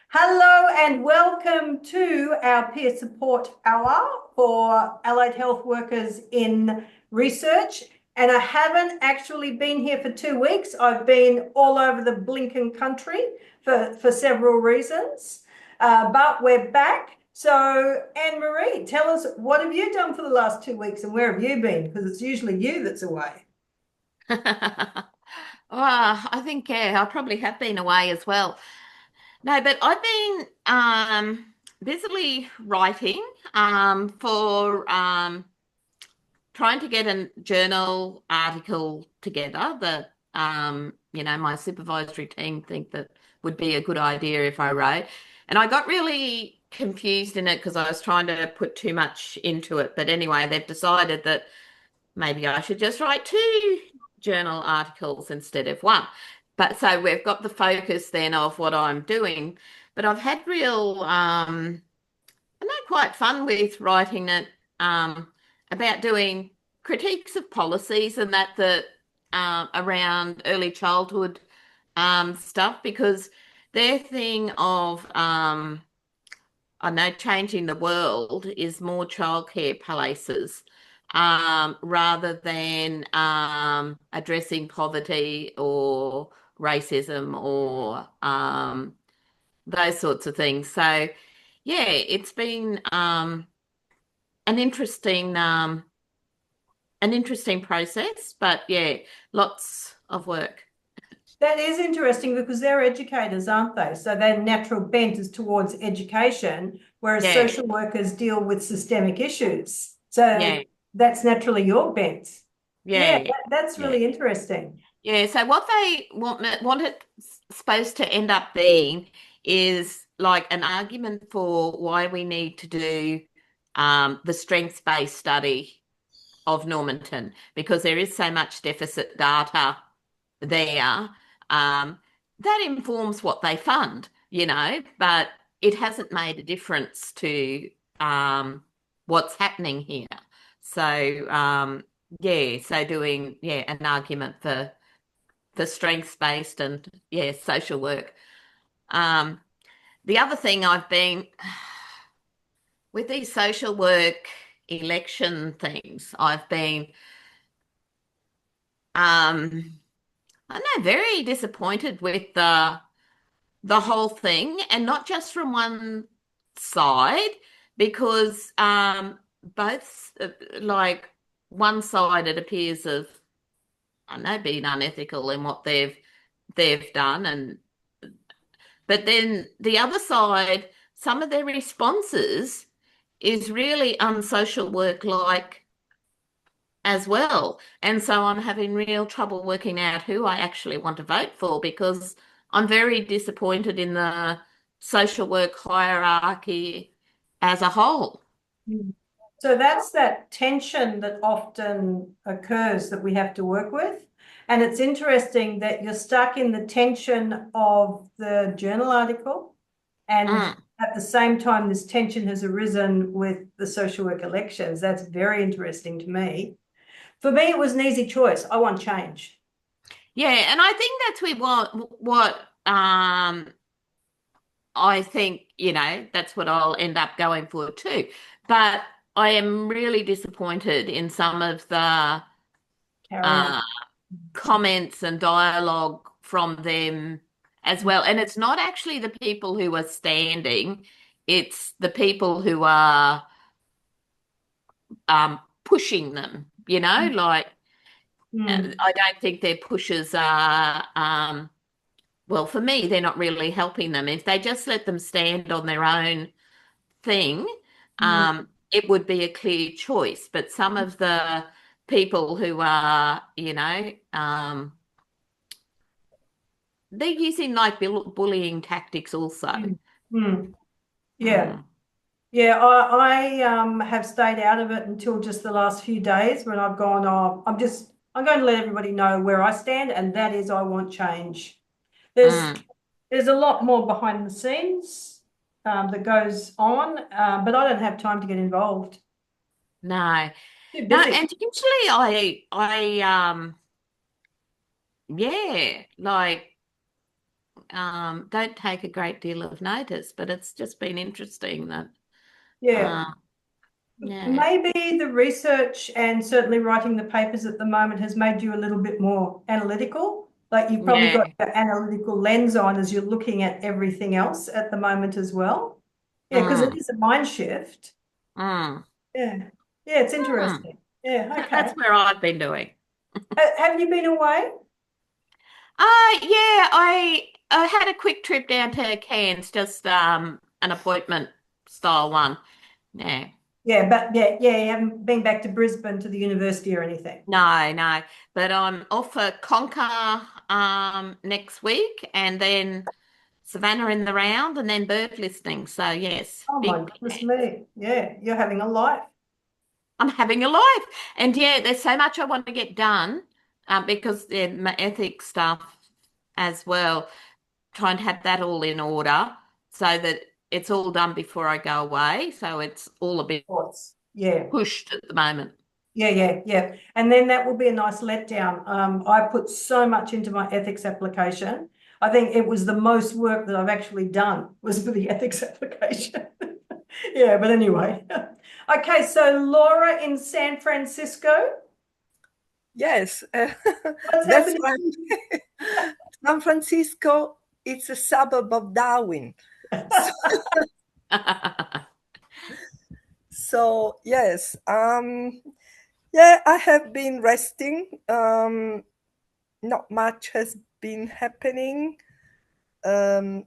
Hello and welcome to our peer support hour for allied health workers in research. And I haven't actually been here for 2 weeks. I've been all over the blinking country for several reasons, but we're back. So, Anne Marie, tell us, what have you done for the last 2 weeks and where have you been? Because it's usually you that's away. I think I probably have been away as well. No, but I've been busily writing for trying to get a journal article together that my supervisory team think that would be a good idea if I wrote. And I got really confused in it because I was trying to put too much into it. But anyway, they've decided that maybe I should just write two journal articles instead of one. But so we've got the focus then of what I'm doing. But I've had real, I know, quite fun with writing it about doing critiques of policies and that around early childhood stuff because their thing of I know changing the world is more childcare places rather than addressing poverty or racism or those sorts of things. So, yeah, it's been an interesting an interesting process, but yeah, lots of work. That is interesting because they're educators, aren't they? So their natural bent is towards education, whereas Yeah, social workers deal with systemic issues. So yeah, that's naturally your bent. Yeah, yeah, that's yeah. really interesting. Yeah, so what they want it supposed to end up being is like an argument for why we need to do the strengths-based study of Normanton because there is so much deficit data there. Um, that informs what they fund, but it hasn't made a difference to what's happening here. So yeah, so doing an argument for strengths based and social work. Um, the other thing I've been with these social work election things, I've been I know very disappointed with the whole thing, and not just from one side, because both like one side it appears of I know being unethical in what they've done, and but then the other side, some of their responses is really unsocial work like as well. And so I'm having real trouble working out who I actually want to vote for because I'm very disappointed in the social work hierarchy as a whole. Mm. So that's that tension that often occurs that we have to work with. And it's interesting that you're stuck in the tension of the journal article. And Mm. at the same time, this tension has arisen with the social work elections. That's very interesting to me. For me, it was an easy choice. I want change. Yeah, and I think that's what I think, that's what I'll end up going for too. But I am really disappointed in some of the Carry on. uh, comments and dialogue from them as well. And it's not actually the people who are standing, it's the people who are pushing them, like Mm. I don't think their pushes are, well, for me, they're not really helping them. If they just let them stand on their own thing, Mm. it would be a clear choice. But some of the people who are, they're using like bullying tactics also. Mm. Mm. Yeah. Mm. Yeah, I have stayed out of it until just the last few days when I've gone, oh, I'm going to let everybody know where I stand, and that is I want change. There's Mm. there's a lot more behind the scenes that goes on, but I don't have time to get involved. No, Too no, busy. and usually yeah, like don't take a great deal of notice, but it's just been interesting that, Yeah. uh, yeah, Maybe the research and certainly writing the papers at the moment has made you a little bit more analytical. Like you've probably got yeah, your analytical lens on as you're looking at everything else at the moment as well. Yeah, because it mm, is a mind shift. mm, Yeah. Yeah, it's mm. interesting. Yeah, okay. That's where I've been doing. Have you been away? Yeah, I had a quick trip down to Cairns, just an appointment style one. Yeah. Yeah, but yeah, you haven't been back to Brisbane to the university or anything. No, no. But I'm off for Conquer next week and then Savannah in the round and then bird listening. So yes, Oh my big goodness plans. me. Yeah, you're having a life. I'm having a life. And yeah, there's so much I want to get done because my ethics stuff as well, trying to have that all in order so that it's all done before I go away. So it's all a bit Thoughts. Yeah. pushed at the moment. Yeah. And then that will be a nice letdown. I put so much into my ethics application. I think it was the most work that I've actually done was for the ethics application. Yeah, but anyway. Okay, so Laura in San Francisco, Yes, what's that's happening? right. San Francisco, it's a suburb of Darwin. So, so yes, yeah, I have been resting. Not much has been happening,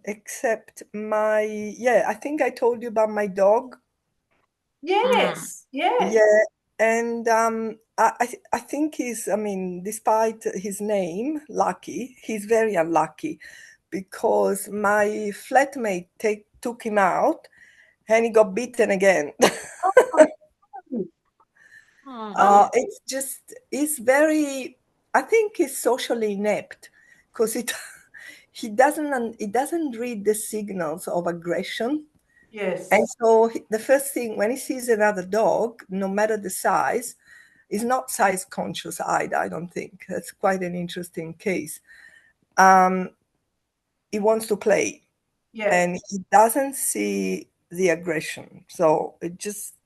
except yeah, I think I told you about my dog. Mm. Yes, yeah. Yeah, and I think I mean, despite his name, Lucky, he's very unlucky because my flatmate took him out and he got bitten again. Oh, Oh dear. It's just, he's very, I think he's socially inept because he doesn't read the signals of aggression. And yes, so the first thing when he sees another dog, no matter the size, is not size conscious either, I don't think. That's quite an interesting case. Um, he wants to play yeah. and he doesn't see the aggression. So it just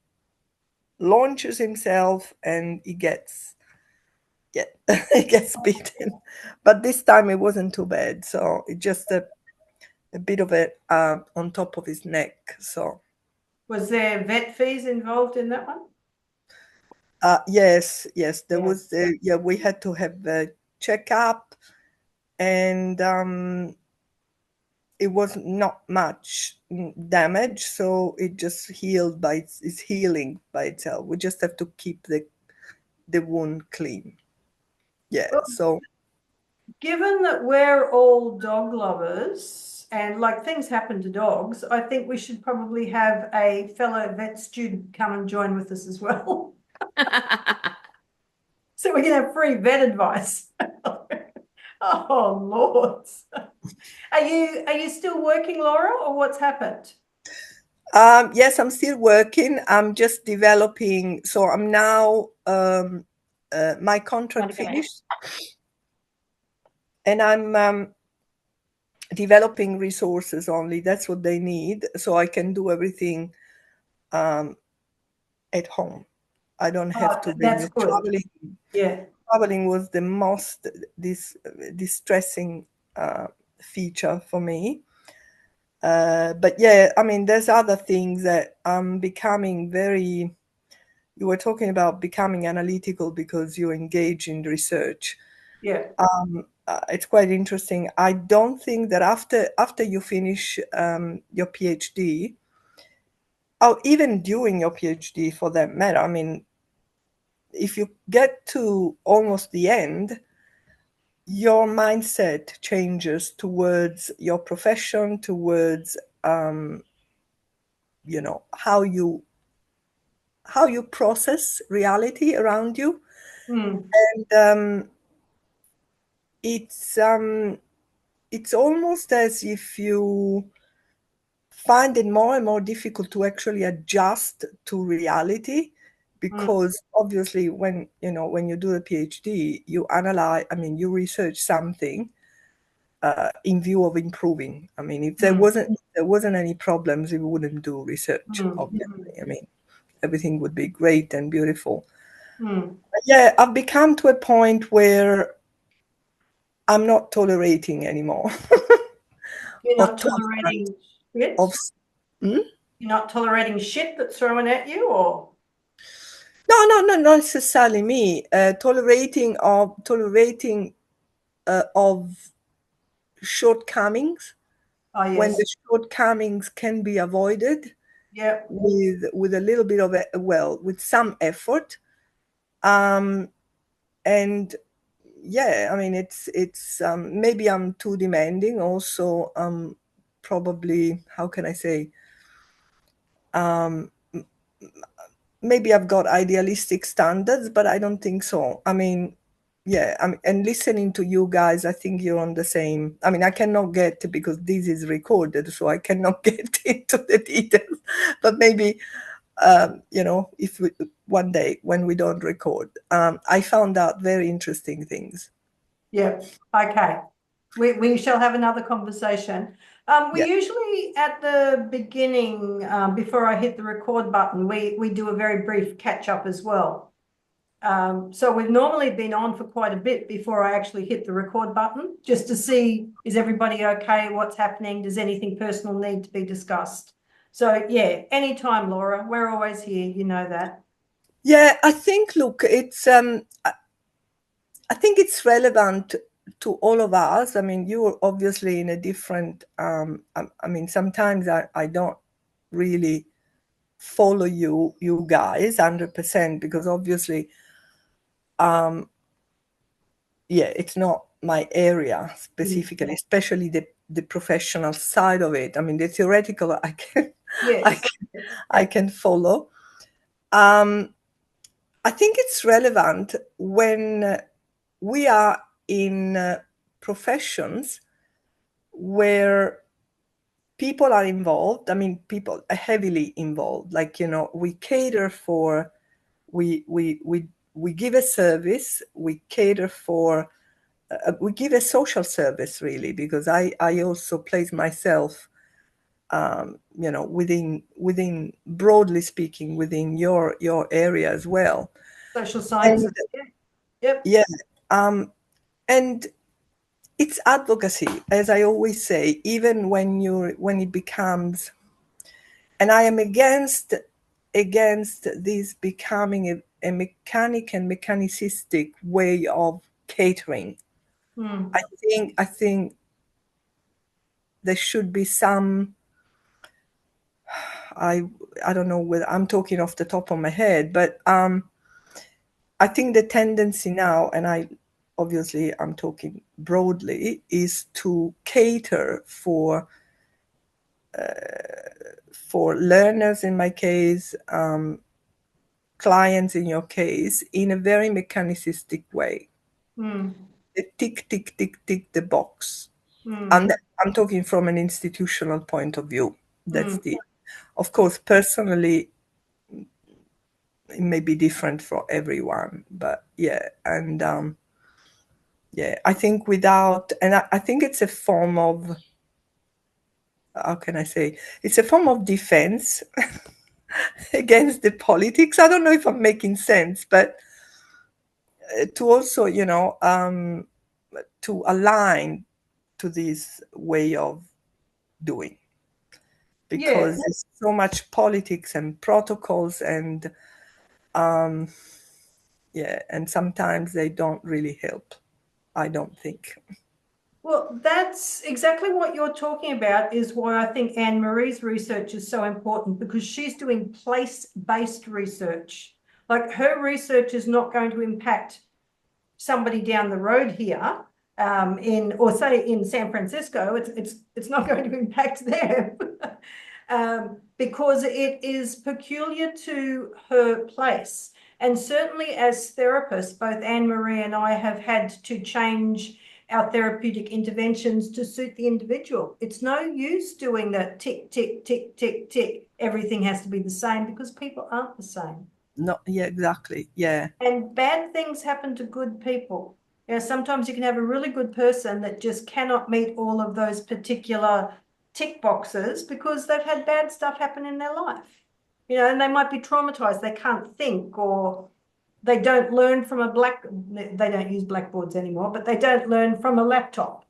launches himself and yeah, he gets beaten. But this time it wasn't too bad. So it just a bit of it on top of his neck. So Was there vet fees involved in that one? yes, there Yeah. was yeah, we had to have a checkup and it was not much damage, so it just healed it's healing by itself. We just have to keep the wound clean. Yeah, Well, so given that we're all dog lovers and like things happen to dogs, I think we should probably have a fellow vet student come and join with us as well. So we can have free vet advice. Oh Lord. Are you still working, Laura, or what's happened? yes, I'm still working. I'm just developing. So I'm now my Want contract to go out? finished, and I'm developing resources only. That's what they need, so I can do everything um, at home. I don't have Oh, to be that's good. traveling. Yeah. Traveling was the most distressing feature for me. But yeah, I mean, there's other things that I'm becoming very. You were talking about becoming analytical because you engage in research. Yeah. It's quite interesting. I don't think that after you finish your PhD, or even during your PhD for that matter, I mean, if you get to almost the end, your mindset changes towards your profession, towards you know how you process reality around you, Hmm. and it's it's almost as if you find it more and more difficult to actually adjust to reality Hmm. because obviously when you do a PhD you analyze, I mean, you research something in view of improving. I mean, if there wasn't any problems, we wouldn't do research, obviously. I mean, everything would be great and beautiful. But yeah, I've become to a point where I'm not tolerating anymore. You're or not tolerant tolerating shit? of. You're not tolerating shit that's thrown at you, or? No, not necessarily me. Tolerating of shortcomings, Oh, when yes. the shortcomings can be avoided Yep. with a little bit of with some effort. And yeah, I mean, it's maybe I'm too demanding also. Probably, how can I say, maybe I've got idealistic standards, but I don't think so. I mean, yeah, and listening to you guys, I think you're on the same. I mean, I cannot get, because this is recorded, so I cannot get into the details. But maybe, if one day when we don't record, I found out very interesting things. Yeah. Okay. We shall have another conversation. We usually at the beginning, before I hit the record button, we do a very brief catch up as well. So we've normally been on for quite a bit before I actually hit the record button, just to see, is everybody okay? What's happening? Does anything personal need to be discussed? So yeah, anytime, Laura, we're always here. You know that. Yeah, I think, look, it's I think it's relevant to all of us. I mean, you're obviously in a different, I mean, sometimes I don't really follow you guys 100%, because obviously, yeah, it's not my area specifically, especially the professional side of it. I mean, the theoretical, Yes. I can follow. I think it's relevant when we are in professions where people are involved. I mean, people are heavily involved. Like, we cater for, we give a service, we cater for, we give a social service, really, because I also place myself, within, broadly speaking, within your area as well. Social sciences. Yep. Yeah. And it's advocacy, as I always say, even when it becomes, and I am against this becoming a mechanic and mechanicistic way of catering. I think there should be some, I don't know whether I'm talking off the top of my head, but I think the tendency now, and I'm talking broadly, is to cater for learners, in my case, clients in your case, in a very mechanicistic way. The tick, tick, tick, tick the box. And I'm talking from an institutional point of view. That's of course, personally, it may be different for everyone, but yeah. And yeah, I think I think it's a form of, how can I say, it's a form of defense against the politics. I don't know if I'm making sense, but to also, to align to this way of doing, because there's so much politics and protocols, and yeah, and sometimes they don't really help, I don't think. Well, that's exactly what you're talking about, is why I think Anne-Marie's research is so important, because she's doing place-based research. Like, her research is not going to impact somebody down the road here, or say in San Francisco. It's not going to impact them. Because it is peculiar to her place. And certainly as therapists, both Anne-Marie and I have had to change our therapeutic interventions to suit the individual. It's no use doing the tick, tick, tick, tick, tick. Everything has to be the same, because people aren't the same. No, yeah, exactly. Yeah. And bad things happen to good people. You know, sometimes you can have a really good person that just cannot meet all of those particular tick boxes because they've had bad stuff happen in their life. You know, and they might be traumatized. They can't think, or they don't learn from they don't use blackboards anymore, but they don't learn from a laptop.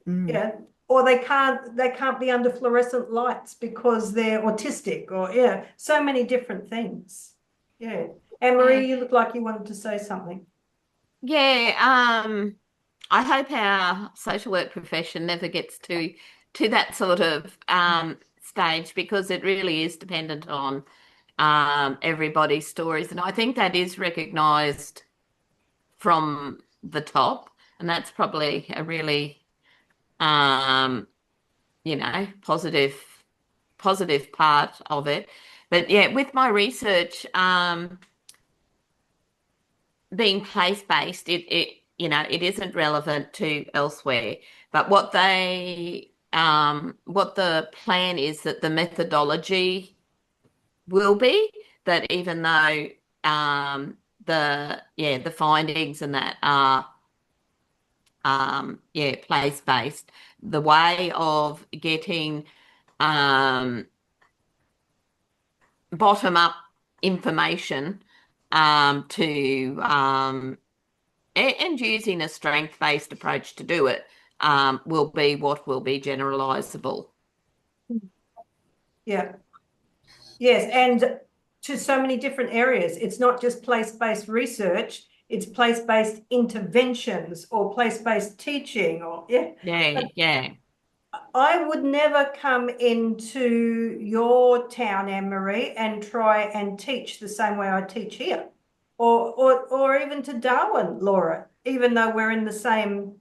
Mm. Yeah. Or they can't be under fluorescent lights because they're autistic, or yeah, so many different things. Yeah. Anne-Marie, you look like you wanted to say something. Yeah, I hope our social work profession never gets to that sort of stage, because it really is dependent on everybody's stories, and I think that is recognised from the top, and that's probably a really positive part of it. But yeah, with my research, being place-based, it isn't relevant to elsewhere. But what the plan is, that the methodology will be that, even though the findings and that are place-based, the way of getting bottom-up information to and using a strength-based approach to do it will be what will be generalizable. Yeah. Yes, and to so many different areas. It's not just place-based research, it's place-based interventions or place-based teaching, or yeah. Yeah. I would never come into your town, Anne-Marie, and try and teach the same way I teach here. Or even to Darwin, Laura, even though we're in the same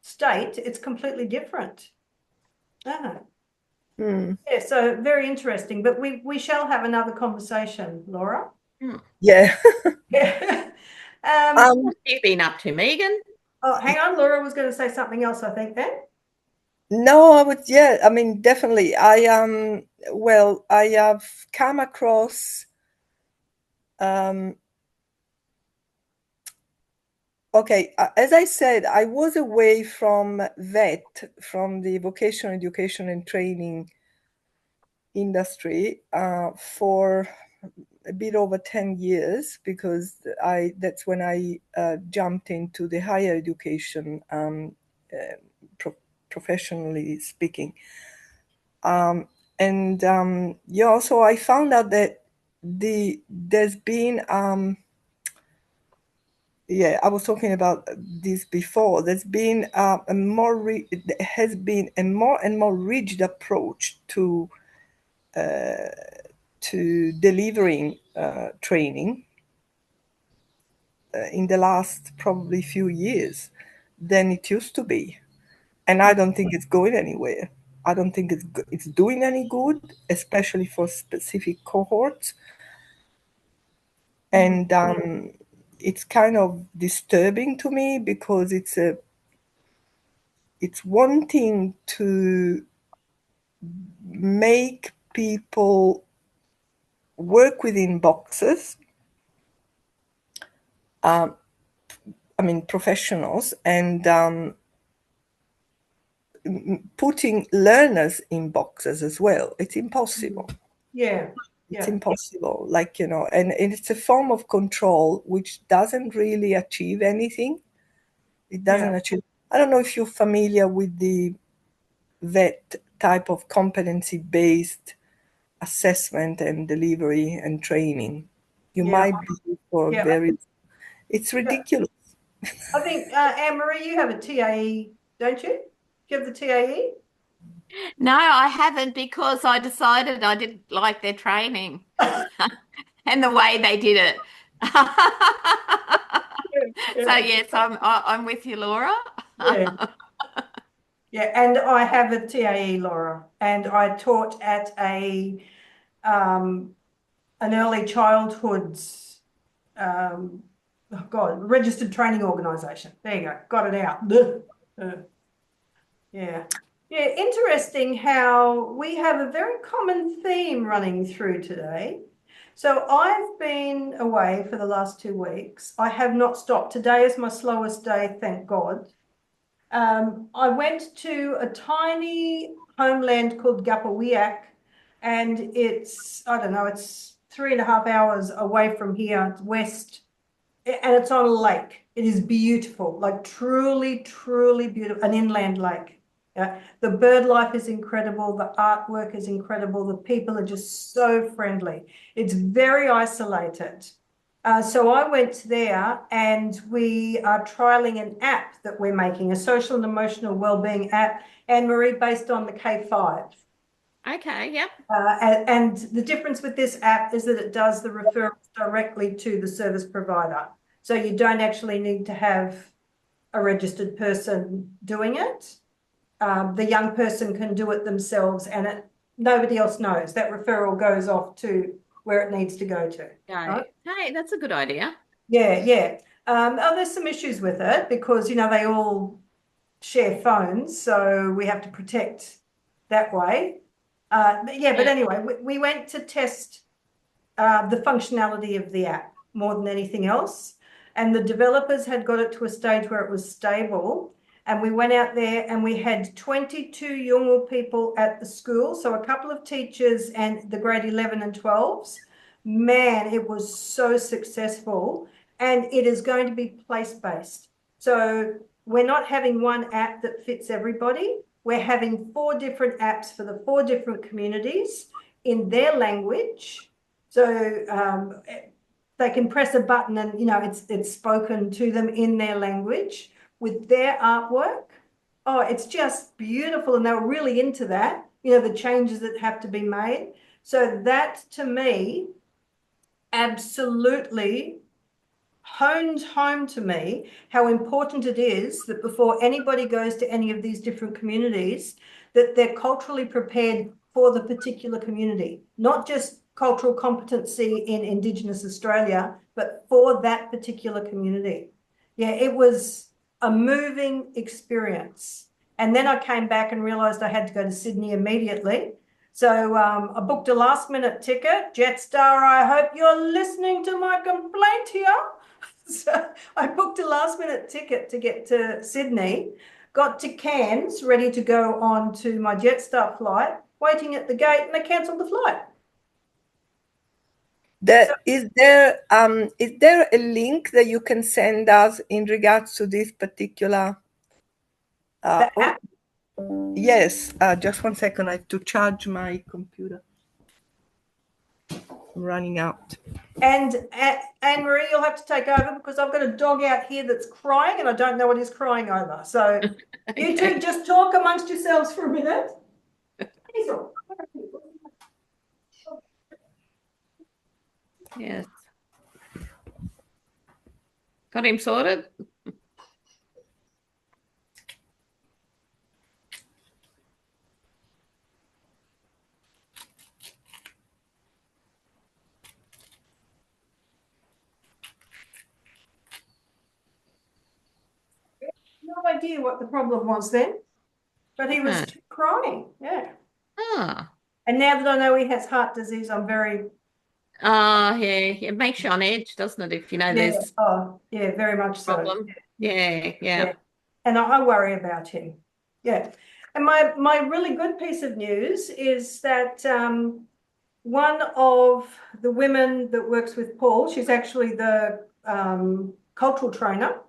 state, it's completely different. Ah. Mm. Yeah, so very interesting, but we shall have another conversation, Laura. Yeah. Yeah. What have you been up to, Megan? Oh, hang on, Laura was going to say something else, I think, then. No, I mean, definitely. I have come across, okay, as I said, I was away from from the vocational education and training industry for a bit over 10 years, because that's when I jumped into the higher education, professionally speaking. So I found out that there's been I was talking about this before. There's been has been a more and more rigid approach to delivering training in the last probably few years than it used to be, and I don't think it's going anywhere. I don't think it's doing any good, especially for specific cohorts. And it's kind of disturbing to me, because it's wanting to make people work within boxes. I mean, professionals, and putting learners in boxes as well. It's impossible. Yeah. It's Yeah. impossible. And it's a form of control which doesn't really achieve anything. It doesn't Yeah. achieve. I don't know if you're familiar with the VET type of competency-based assessment and delivery and training. You Yeah. might be for Yeah. very. It's Yeah. ridiculous. I think, Anne-Marie, you have a TAE, don't you? Do you have the TAE? No, I haven't, because I decided I didn't like their training and the way they did it. So Yeah. yes, I'm with you, Laura. Yeah. Yeah. And I have a TAE, Laura, and I taught at an early childhood's registered training organisation. There you go. Got it out. Yeah. Yeah, interesting how we have a very common theme running through today. So I've been away for the last 2 weeks. I have not stopped. Today is my slowest day, thank God. I went to a tiny homeland called Gapawiak, and it's, I don't know, it's 3.5 hours away from here, west, and it's on a lake. It is beautiful, like truly, truly beautiful, an inland lake. The bird life is incredible. The artwork is incredible. The people are just so friendly. It's very isolated. So I went there, and we are trialing an app that we're making, a social and emotional wellbeing app, Anne-Marie, based on the K5. Okay, yep. And the difference with this app is that it does the referrals directly to the service provider. So you don't actually need to have a registered person doing it. The young person can do it themselves, and nobody else knows. That referral goes off to where it needs to go to. Right? Hey, that's a good idea. Yeah, yeah. There's some issues with it because, they all share phones, so we have to protect that way. But anyway, we went to test the functionality of the app more than anything else. And the developers had got it to a stage where it was stable. And we went out there and we had 22 Yolngu people at the school. So a couple of teachers and the grade 11 and 12s. Man, it was so successful. And it is going to be place-based. So we're not having one app that fits everybody. We're having 4 different apps for the 4 different communities in their language. So they can press a button and, it's spoken to them in their language with their artwork. Oh, it's just beautiful. And they were really into that, the changes that have to be made. So that, to me, absolutely honed home to me how important it is that before anybody goes to any of these different communities, that they're culturally prepared for the particular community, not just cultural competency in Indigenous Australia, but for that particular community. Yeah, it was a moving experience. And then I came back and realised I had to go to Sydney immediately. So I booked a last-minute ticket. Jetstar, I hope you're listening to my complaint here. So I booked a last-minute ticket to get to Sydney, got to Cairns, ready to go on to my Jetstar flight, waiting at the gate, and they cancelled the flight. Is there a link that you can send us in regards to this particular app? Yes, just 1 second. I have to charge my computer. I'm running out. And Anne-Marie, you'll have to take over because I've got a dog out here that's crying and I don't know what he's crying over. So okay. You two just talk amongst yourselves for a minute. Yes. Got him sorted? No idea what the problem was then, but he was crying. Yeah. Ah. And now that I know he has heart disease, I'm very. Yeah, it makes you on edge, doesn't it? If you know there's. Oh, yeah, very much problem. So. Yeah. And I worry about him. Yeah. And my really good piece of news is that one of the women that works with Paul, she's actually the cultural trainer.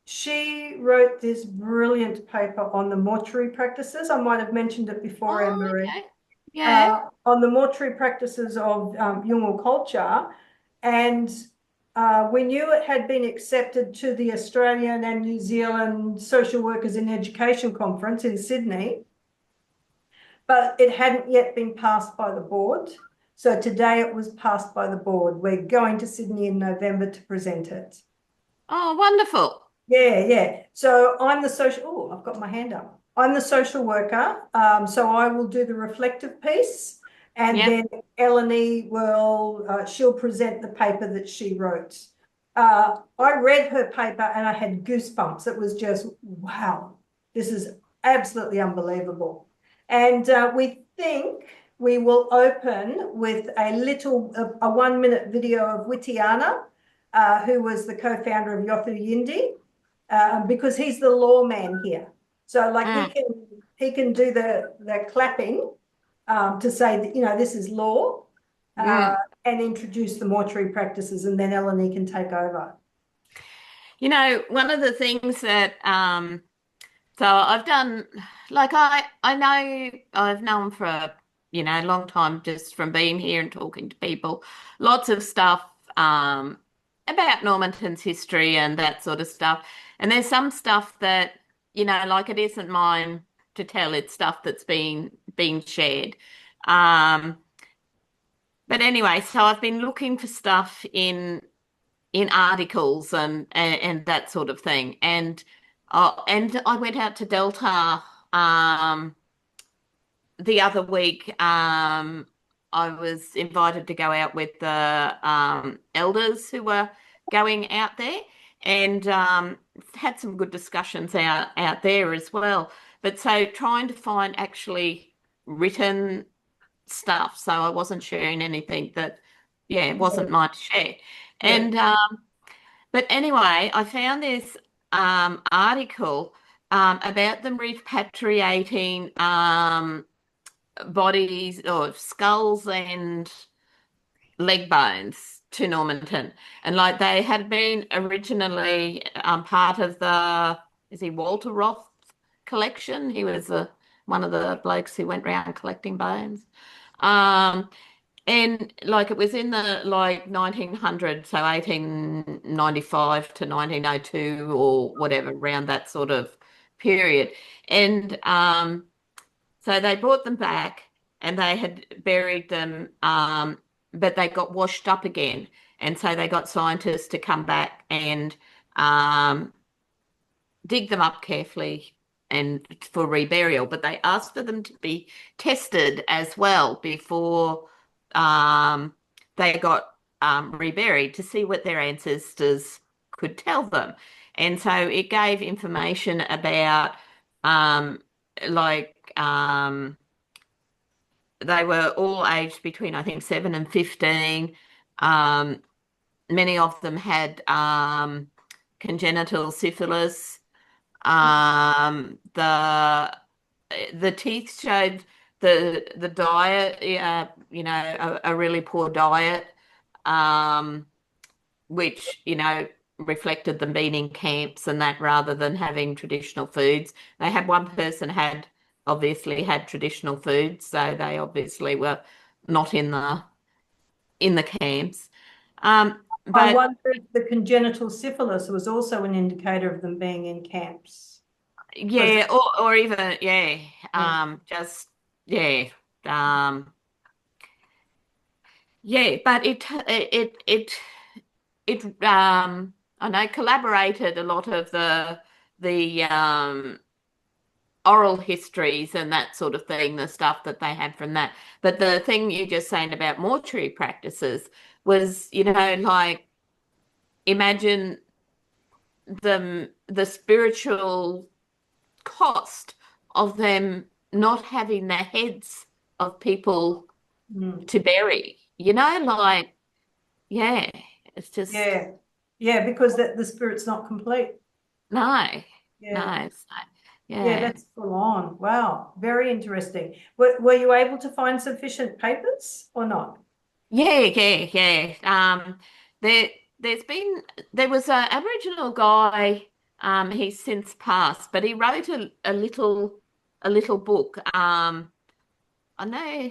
She wrote this brilliant paper on the mortuary practices. I might have mentioned it before, Anne-Marie. Okay. Yeah. On the mortuary practices of Yolngu culture. And we knew it had been accepted to the Australian and New Zealand Social Workers in Education Conference in Sydney, but it hadn't yet been passed by the board. So today it was passed by the board. We're going to Sydney in November to present it. Oh, wonderful. Yeah. So I'm the social, I've got my hand up. I'm the social worker. So I will do the reflective piece. And then Eleni she'll present the paper that she wrote. I read her paper and I had goosebumps. It was just, wow, this is absolutely unbelievable. And we think we will open with a 1 minute video of Witiana, who was the co-founder of Yothu Yindi, because he's the lawman here. So like he can do the clapping to say that, this is law, and introduce the mortuary practices, and then Eleni can take over. One of the things that so I've done, like I know I've known for a long time, just from being here and talking to people, lots of stuff about Normanton's history and that sort of stuff. And there's some stuff that, like it isn't mine to tell, it's stuff that's being shared. But anyway, so I've been looking for stuff in articles and that sort of thing. And I went out to Delta the other week. I was invited to go out with the elders who were going out there, and had some good discussions out there as well. But so trying to find actually written stuff, so I wasn't sharing anything that, wasn't mine to share. And but anyway, I found this article about them repatriating bodies or skulls and leg bones to Normanton. And like they had been originally part of is he Walter Roth collection? He was one of the blokes who went around collecting bones. And like it was in the 1900s, so 1895 to 1902 or whatever, around that sort of period. And so they brought them back and they had buried them, but they got washed up again. And so they got scientists to come back and dig them up carefully and for reburial. But they asked for them to be tested as well before they got reburied, to see what their ancestors could tell them. And so it gave information about they were all aged between, I think, 7 and 15. Many of them had congenital syphilis. The teeth showed the diet, a really poor diet, which, reflected them being in camps and that, rather than having traditional foods. They had one person obviously had traditional foods, so they obviously were not in the camps. But I wonder if the congenital syphilis was also an indicator of them being in camps. Yeah, or even just but it I know collaborated a lot of the oral histories and that sort of thing, the stuff that they had from that. But the thing you're just saying about mortuary practices was, like, imagine the spiritual cost of them not having the heads of people to bury, it's just because the spirit's not complete. No. That's full on. Wow, very interesting. Were you able to find sufficient papers or not? There was an Aboriginal guy, he's since passed, but he wrote a little book. I know,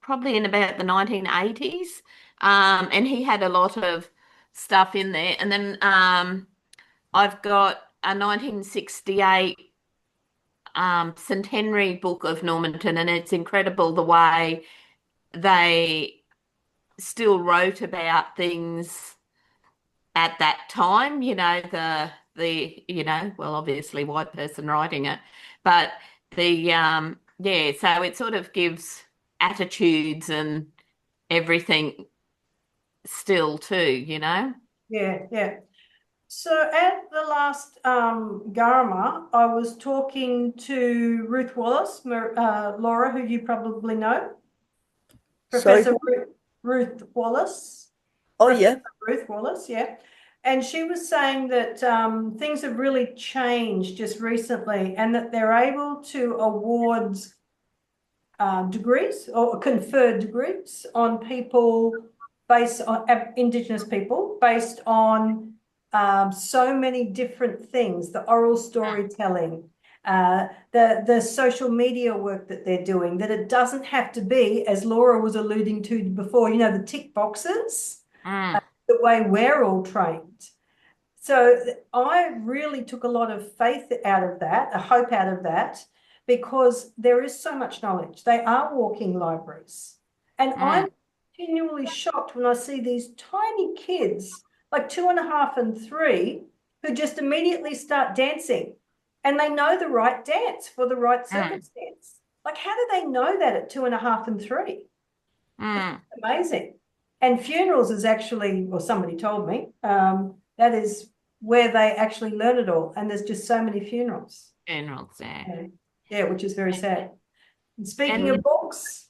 probably in about the 1980s, and he had a lot of stuff in there. And then I've got a 1968 centenary book of Normanton, and it's incredible the way they still wrote about things at that time, well, obviously white person writing it, but so it sort of gives attitudes and everything still too. Yeah. So at the last Garama, I was talking to Ruth Wallace, Laura, who you probably know, Sorry, Professor Ruth Wallace. oh Professor yeah. Ruth Wallace, yeah. And she was saying that things have really changed just recently and that they're able to award degrees or confer degrees on people based on Indigenous people based on so many different things, the oral storytelling, the social media work that they're doing, that it doesn't have to be, as Laura was alluding to before, you know, the tick boxes, the way we're all trained. So I really took a lot of faith out of that, a hope out of that, because there is so much knowledge. They are walking libraries. And I'm continually shocked when I see these tiny kids, like 2.5 and 3, who just immediately start dancing and they know the right dance for the right circumstance. Like, how do they know that at 2.5 and 3? It's amazing. And funerals is actually, well, somebody told me, that is where they actually learn it all. And there's just so many funerals. Funerals, yeah. Yeah, which is very sad. And speaking And- of books,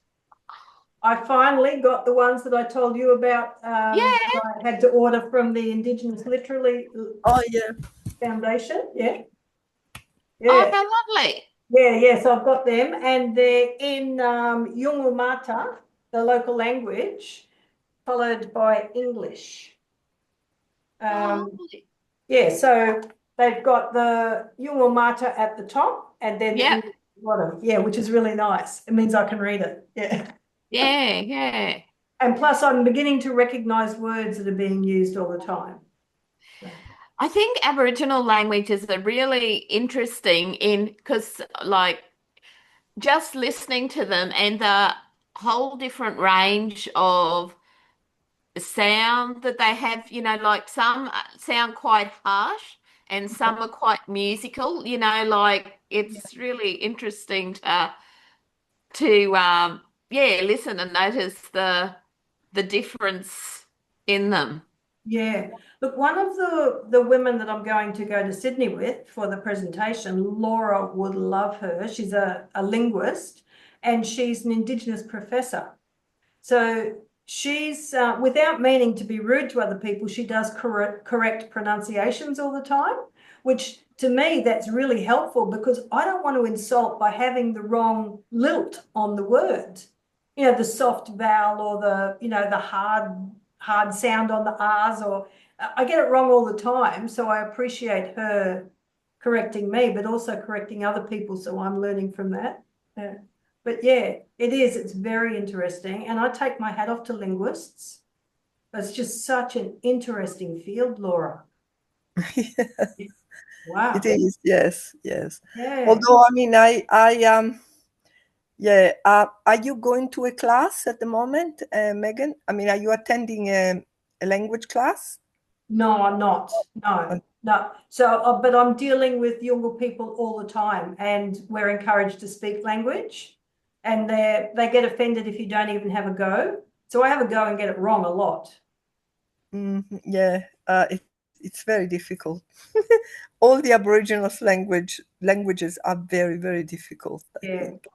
I finally got the ones that I told you about. Yeah. I had to order from the Indigenous Literary Oh yeah. Foundation. Yeah. Oh, Yeah. how lovely. Yeah. So I've got them, and they're in Yolngu Matha, the local language, followed by English. Lovely. Yeah, so they've got the Yolngu Matha at the top and then the Yep. English at the bottom. Yeah, which is really nice. It means I can read it. Yeah. Yeah. And plus I'm beginning to recognize words that are being used all the time. I think Aboriginal languages are really interesting because like just listening to them and the whole different range of sound that they have, like some sound quite harsh and some are quite musical, like it's really interesting to listen and notice the difference in them. Yeah. Look, one of the women that I'm going to go to Sydney with for the presentation, Laura would love her. She's a linguist and she's an Indigenous professor. So she's, without meaning to be rude to other people, she does correct pronunciations all the time, which to me, that's really helpful because I don't want to insult by having the wrong lilt on the word. You know, the soft vowel or the hard sound on the R's, or I get it wrong all the time. So I appreciate her correcting me, but also correcting other people. So I'm learning from that. But yeah, it is. It's very interesting. And I take my hat off to linguists. It's just such an interesting field, Laura. Wow. It is, yes. Yeah. Although, I mean, yeah. Are you going to a class at the moment, Megan? I mean, are you attending a language class? No, I'm not. No. So, but I'm dealing with younger people all the time, and we're encouraged to speak language, and they get offended if you don't even have a go. So I have a go and get it wrong a lot. Yeah, it's very difficult. All the Aboriginals languages are very, very difficult, I think.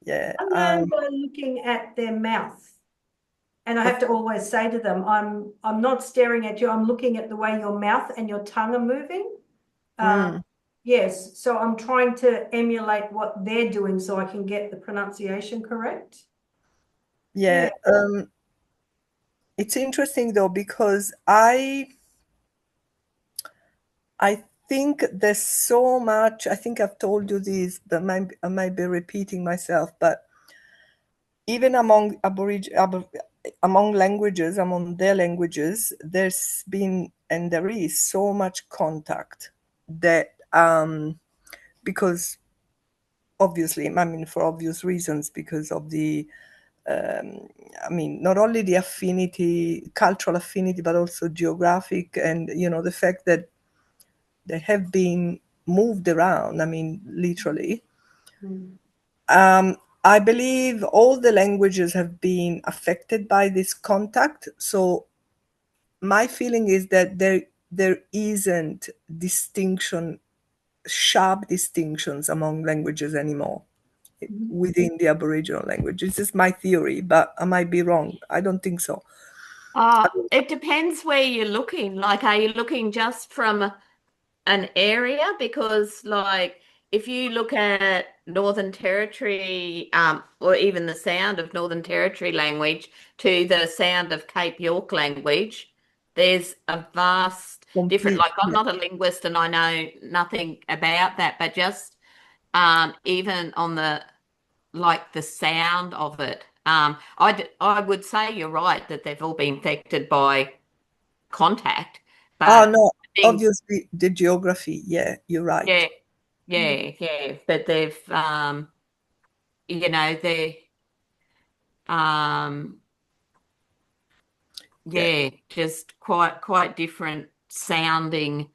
Yeah. I learn by looking at their mouth. And I have to always say to them, I'm not staring at you, I'm looking at the way your mouth and your tongue are moving. Yes, so I'm trying to emulate what they're doing so I can get the pronunciation correct. Yeah. It's interesting though, because I think there's so much, I think I've told you this, but I might be repeating myself, but even among among their languages, there's been and there is so much contact that because obviously, I mean, for obvious reasons, because of the I mean, not only the affinity, cultural affinity, but also geographic, and the fact that they have been moved around. I mean, literally. I believe all the languages have been affected by this contact. So my feeling is that there isn't sharp distinctions among languages anymore within the Aboriginal language. This is my theory, but I might be wrong. I don't think so. It depends where you're looking. Like, are you looking just from an area? Because, like, if you look at Northern Territory, or even the sound of Northern Territory language to the sound of Cape York language, there's a vast different. Complete. Like, I'm not a linguist and I know nothing about that, but just even on the sound of it. I would say you're right that they've all been affected by contact, Oh but no, things, obviously the geography. Yeah, you're right. yeah, yeah. But they've, they're, um, Yeah. just quite different sounding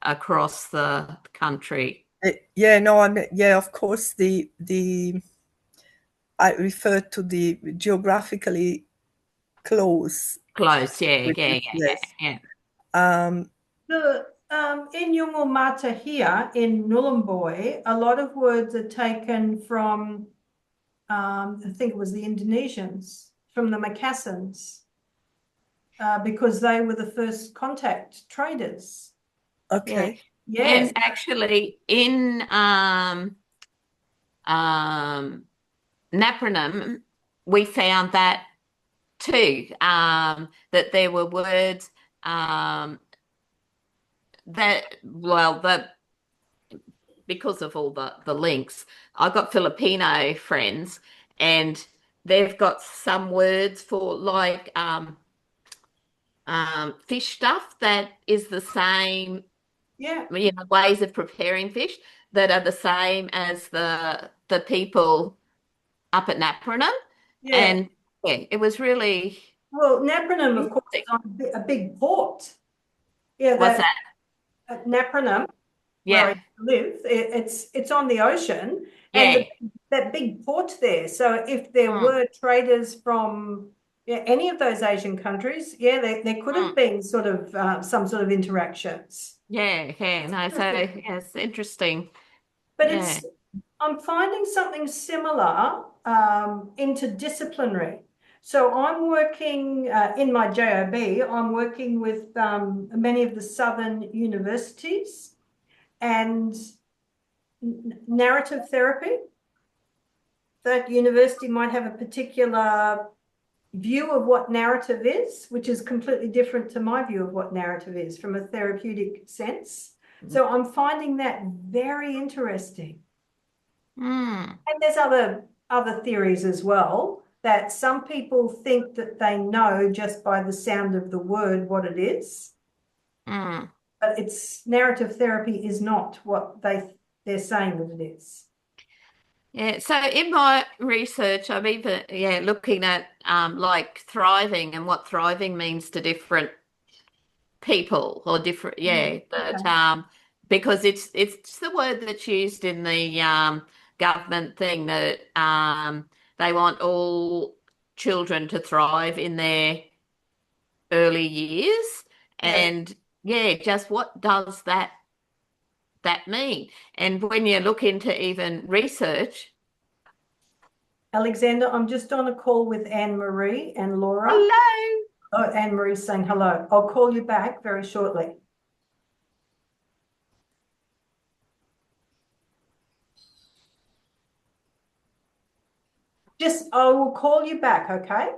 across the country. Yeah, no, yeah, of course I refer to the geographically close. Close, yeah, Which is, yeah, yeah, yes. yeah. In Yungulmata here in Nhulunbuy, a lot of words are taken from, I think it was the Indonesians, from the Macassans, because they were the first contact traders. Yeah. Okay. Yes. And actually in Napranum, we found that too, that there were words that because of all the links, I've got Filipino friends and they've got some words for like fish stuff that is the same, Yeah. ways of preparing fish that are the same as the people up at Napranum. Yeah. And yeah, it was really Well, Napranum, of course, is interesting. on a big port. Yeah, What's that that? at Napranum, where Yeah. I live, it's on the ocean and Yeah. that big port there. So if there Mm, were traders from any of those Asian countries, yeah, there could have mm. been sort of some sort of interactions. Yeah, yeah. No, so yes, interesting. But Yeah. I'm finding something similar, interdisciplinary. So I'm working in my job, I'm working with many of the southern universities and narrative therapy. That university might have a particular view of what narrative is, which is completely different to my view of what narrative is from a therapeutic sense. So I'm finding that very interesting. Mm, And there's other theories as well, that some people think that they know just by the sound of the word what it is, mm. but it's narrative therapy is not what they're saying that it is. Yeah, so in my research, I'm even looking at like thriving and what thriving means to different people or different that Okay. because it's the word that's used in the government thing that they want all children to thrive in their early years Yeah. and just what does that mean? And when you look into even research. Alexander, I'm just on a call with Anne Marie and Laura. Hello. Oh, Anne Marie's saying hello. I'll call you back very shortly. I will call you back, okay?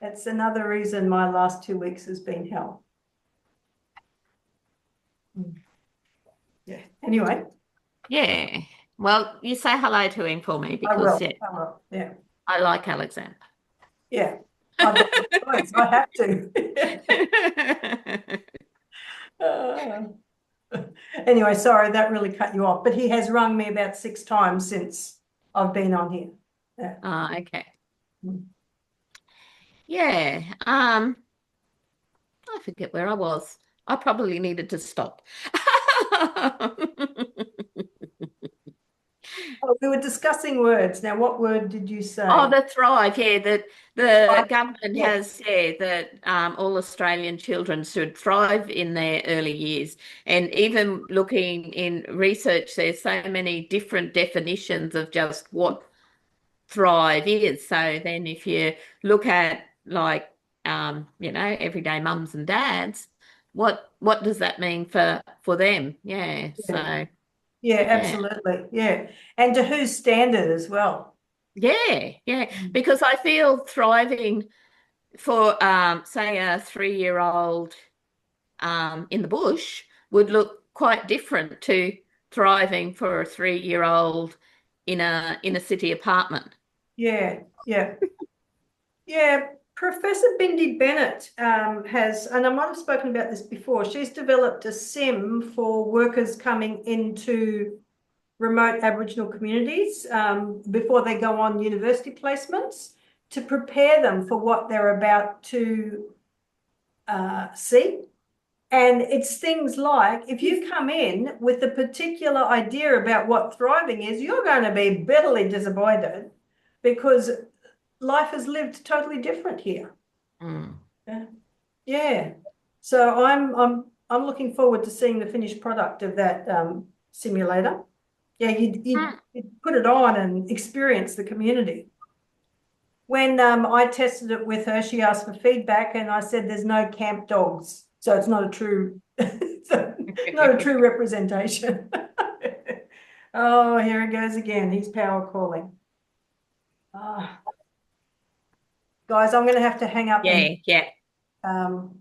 That's another reason my last 2 weeks has been hell. Yeah. Anyway. Yeah. Well, you say hello to him for me I because will. I will. Yeah. I like Alexander. Yeah. I've got no choice. I have to. Anyway, sorry, that really cut you off. But he has rung me about 6 times since I've been on here. Yeah. Okay. Mm. Yeah. I forget where I was. I probably needed to stop. Oh, we were discussing words. Now, what word did you say? Oh, the Thrive, yeah, that the government Yeah. has said that all Australian children should thrive in their early years. And even looking in research, there's so many different definitions of just what thrive is. So then if you look at like everyday mums and dads, what does that mean for them? Yeah. Yeah. So Yeah, yeah. absolutely. Yeah. And to whose standard as well? Yeah, yeah. Because I feel thriving for say a 3-year-old in the bush would look quite different to thriving for a 3-year-old in a city apartment. Yeah, yeah. Yeah, Professor Bindi Bennett has, and I might have spoken about this before, she's developed a sim for workers coming into remote Aboriginal communities before they go on university placements to prepare them for what they're about to see. And it's things like if you come in with a particular idea about what thriving is, you're going to be bitterly disappointed because life is lived totally different here. Mm. Yeah. Yeah. So I'm looking forward to seeing the finished product of that simulator. Yeah, you'd put it on and experience the community. When I tested it with her, she asked for feedback, and I said, "There's no camp dogs, so it's not a true, not a true representation." Oh, here it goes again. He's power calling. Ah, guys, I'm going to have to hang up Yeah, and yeah.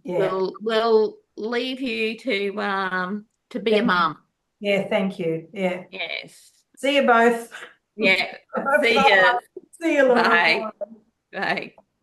yeah, We'll leave you to be a mum. yeah. Thank you. Yeah. Yes. See you both. Yeah. See Bye. you. See you, Lorna. Bye. Bye. Bye.